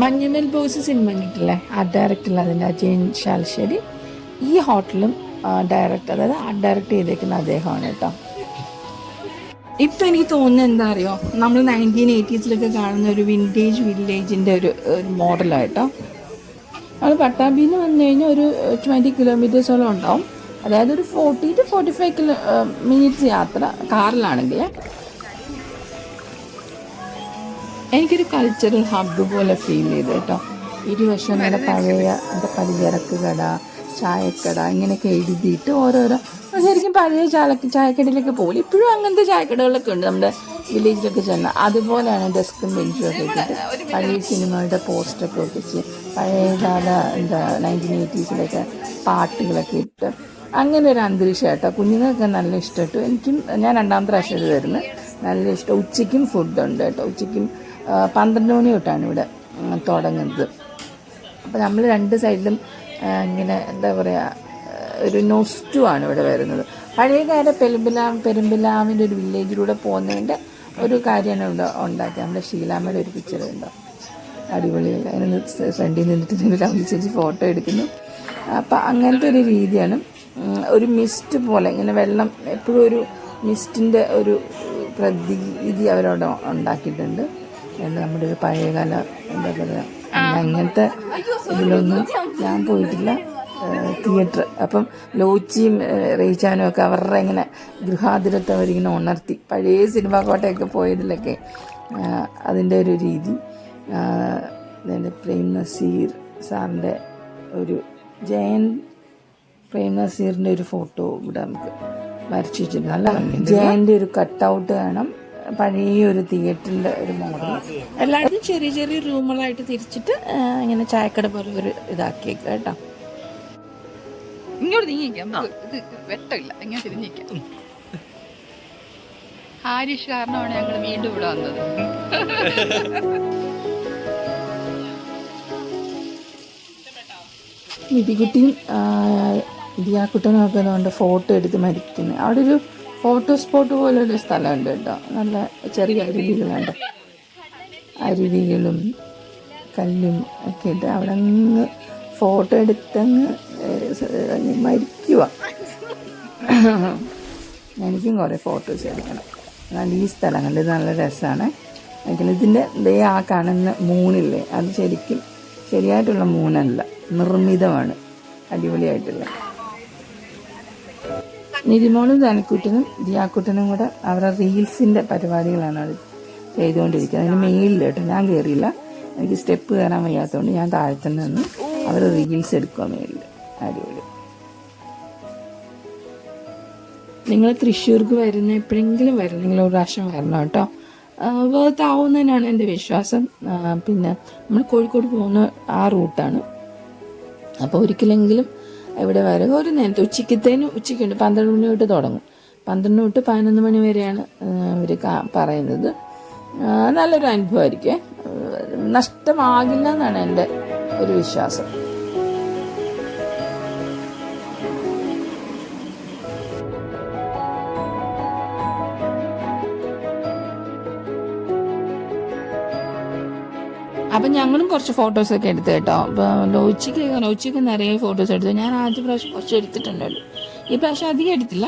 Manjummel boys cinema കണ്ടിട്ടില്ലേ? Art ഡയറക്ടറിൽ അതിൻ്റെ അജയൻ ശാലശ്ശേരി. ഈ ഹോട്ടലും ഡയറക്റ്റ്, അതായത് ആർട്ട് ഡയറക്റ്റ് ചെയ്തേക്കുന്ന അദ്ദേഹമാണ് കേട്ടോ. ഇപ്പം എനിക്ക് തോന്നുന്നത് എന്താ അറിയോ, നമ്മൾ 1980s കാണുന്ന ഒരു വിൻറ്റേജ് വില്ലേജിൻ്റെ ഒരു മോഡലായിട്ടോ. നമ്മൾ പട്ടാമ്പിയിൽ നിന്ന് വന്നു കഴിഞ്ഞാൽ ഒരു 20 കിലോമീറ്റേഴ്സോളം ഉണ്ടാവും. അതായത് ഒരു 40 to 45 മിനിറ്റ്സ് യാത്ര കാറിലാണെങ്കിൽ. എനിക്കൊരു കൾച്ചറൽ ഹബ്ബ് പോലെ ഫീൽ ചെയ്തു കേട്ടോ. ഇരുവശം നമ്മുടെ പഴയ എന്താ പലചരക്ക് കട, ചായക്കട ഇങ്ങനെയൊക്കെ എഴുതിയിട്ട് ഓരോരോ ശരിക്കും പഴയ ചായക്കടയിലൊക്കെ പോലും ഇപ്പോഴും അങ്ങനത്തെ ചായക്കടകളൊക്കെ ഉണ്ട് നമ്മുടെ വില്ലേജിലൊക്കെ ചെന്നാൽ. അതുപോലെയാണ് ഡെസ്കും ബെഞ്ചും ഒക്കെ ഇട്ടിട്ട് പഴയ സിനിമകളുടെ പോസ്റ്ററൊക്കെ ഒട്ടിച്ച് പഴയകാല എന്താ 1980s പാട്ടുകളൊക്കെ ഇട്ട് അങ്ങനെ ഒരു അന്തരീക്ഷം കേട്ടോ. കുഞ്ഞുങ്ങൾക്കൊക്കെ നല്ല ഇഷ്ടപ്പെട്ടു. ഞാൻ 2ാമത്തെ പ്രാവശ്യം ഇത് വരുന്നത്. നല്ല ഇഷ്ടം. ഉച്ചയ്ക്കും ഫുഡുണ്ട് കേട്ടോ. ഉച്ചയ്ക്കും 12 മണി തൊട്ടാണ് ഇവിടെ തുടങ്ങുന്നത്. അപ്പോൾ നമ്മൾ 2 സൈഡിലും ഇങ്ങനെ എന്താ പറയുക, ഒരു നൊസ്റ്റു ആണ് ഇവിടെ വരുന്നത്. പഴയകാല പെരുമ്പിലാവിൻ്റെ ഒരു വില്ലേജിലൂടെ പോകുന്നതിൻ്റെ ഒരു കാര്യമാണ് ഇവിടെ ഉണ്ടാക്കിയത്. നമ്മുടെ ഷീലാമ്മയുടെ ഒരു പിക്ചർ ഉണ്ടോ, അടിപൊളിയല്ല. അതിന് ഫ്രണ്ടിൽ നിന്നിട്ട് രാഹുൽ ചേച്ചി ഫോട്ടോ എടുക്കുന്നു. അപ്പം അങ്ങനത്തെ ഒരു രീതിയാണ്. ഒരു മിസ്റ്റ് പോലെ ഇങ്ങനെ വെള്ളം എപ്പോഴും ഒരു മിസ്റ്റിൻ്റെ ഒരു പ്രതീതി അവരവിടെ ഉണ്ടാക്കിയിട്ടുണ്ട്. നമ്മുടെ ഒരു പഴയകാല എന്താ പറയുക, അങ്ങനത്തെ ഇതിലൊന്നും ഞാൻ പോയിട്ടില്ല. തിയേറ്റർ അപ്പം ലോച്ചിയും റീച്ചാനും ഒക്കെ അവരുടെ ഇങ്ങനെ ഗൃഹാതുരത്തെ അവരിങ്ങനെ ഉണർത്തി പഴയ സിനിമാ കോട്ടയൊക്കെ പോയതിലൊക്കെ അതിൻ്റെ ഒരു രീതി. പ്രേം നസീർ സാറിൻ്റെ ഒരു പ്രേം നസീറിൻ്റെ ഒരു ഫോട്ടോ ഇവിടെ നമുക്ക് വരച്ചു വെച്ചിട്ടുണ്ട്. നല്ല ജയൻ്റെ ഒരു കട്ടൗട്ട് കാണാം. പഴയ ഒരു തിയേറ്ററിൻ്റെ ഒരു മോഡൽ. എല്ലാവരും ചെറിയ ചെറിയ റൂമുകളായിട്ട് തിരിച്ചിട്ട് ഇങ്ങനെ ചായക്കട പോലെ ഒരു ഇതാക്കിയേക്കാം കേട്ടോ. ഇങ്ങോട്ട് നീങ്ങിക്കാം, ഇത് വെട്ടമില്ല, ഇങ്ങനെ തിരിഞ്ഞിരിക്കാം. ഹാരിഷ് കാരണമാണ് ഞങ്ങൾ വീണ്ടും ഇവിടെ വന്നത്. നിധികുട്ടിയും ദിയാക്കുട്ടനും ഒക്കെ കൊണ്ട് ഫോട്ടോ എടുത്ത് മരിക്കുന്നത്. അവിടെ ഒരു ഫോട്ടോ സ്പോട്ട് പോലെ ഒരു സ്ഥലമുണ്ട് കേട്ടോ. നല്ല ചെറിയ അരുവികളുണ്ട്. അരുവികളും കല്ലും ഒക്കെ ഇട്ട് അവിടെ അങ്ങ് ഫോട്ടോ എടുത്തങ്ങ് മരിക്കുക. എനിക്കും കുറേ ഫോട്ടോസ് എടുക്കണം. എന്നാൽ ഈ സ്ഥലങ്ങളിൽ നല്ല രസമാണ്. ഇതിൻ്റെ ആ കാണുന്ന മൂണില്ലേ, അത് ശരിക്കും ശരിയായിട്ടുള്ള മൂണല്ല, നിർമ്മിതമാണ്. അടിപൊളിയായിട്ടുള്ള. നിതിമോളും ധനക്കുട്ടനും ദിയാക്കുട്ടനും കൂടെ അവരുടെ റീൽസിൻ്റെ പരിപാടികളാണ് അത് ചെയ്തുകൊണ്ടിരിക്കുന്നത്. അതിന് മെയിലിൽ കേട്ടോ. ഞാൻ കയറിയില്ല, എനിക്ക് സ്റ്റെപ്പ് കയറാൻ വയ്യാത്തതുകൊണ്ട് ഞാൻ താഴത്തുനിന്ന് നിന്ന് അവർ റീൽസ് എടുക്കുക മെയിലിൽ. അടിപൊളി. നിങ്ങൾ തൃശ്ശൂർക്ക് വരുന്ന എപ്പോഴെങ്കിലും വരുന്നെങ്കിൽ ഒരു പ്രാവശ്യം വരണം കേട്ടോ. വേർത്താവുന്നതിനാണ് എൻ്റെ വിശ്വാസം. പിന്നെ നമ്മൾ കോഴിക്കോട് പോകുന്ന ആ റൂട്ടാണ്. അപ്പോൾ ഒരിക്കലെങ്കിലും ഇവിടെ വരിക. ഒരു നേരത്തെ ഉച്ചയ്ക്കുണ്ട് 12 മണി തൊട്ട് തുടങ്ങും. 12 തൊട്ട് 11 മണി വരെയാണ് ഇവർ പറയുന്നത്. നല്ലൊരു അനുഭവമായിരിക്കും. നഷ്ടമാകില്ല എന്നാണ് എൻ്റെ ഒരു വിശ്വാസം. അപ്പം ഞങ്ങളും കുറച്ച് ഫോട്ടോസൊക്കെ എടുത്തു കേട്ടോ. അപ്പോൾ ലോച്ചിക്ക് നിറയെ ഫോട്ടോസ് എടുത്തു. ഞാൻ ആദ്യ പ്രാവശ്യം കുറച്ച് എടുത്തിട്ടുണ്ടല്ലോ. ഈ പ്രാവശ്യം അധികം എടുത്തില്ല.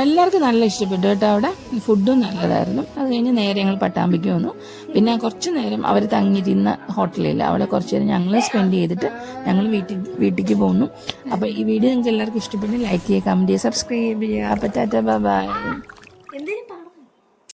എല്ലാവർക്കും നല്ല ഇഷ്ടപ്പെട്ടു കേട്ടോ. അവിടെ ഫുഡും നല്ലതായിരുന്നു. അത് കഴിഞ്ഞ് നേരെ ഞങ്ങൾ പട്ടാമ്പിക്ക് വന്നു. പിന്നെ കുറച്ച് നേരം അവർ തങ്ങിയിരുന്ന ഹോട്ടലിൽ അവിടെ കുറച്ച് നേരം ഞങ്ങൾ സ്പെൻഡ് ചെയ്തിട്ട് ഞങ്ങൾ വീട്ടിലേക്ക് പോന്നു. അപ്പോൾ ഈ വീഡിയോ നിങ്ങൾക്ക് എല്ലാവർക്കും ഇഷ്ടപ്പെട്ട് ലൈക്ക് ചെയ്യുക, കമൻറ്റ് ചെയ്യുക, സബ്സ്ക്രൈബ് ചെയ്യുക. അപ്പോൾ ടാറ്റാ, ബൈ ബൈ.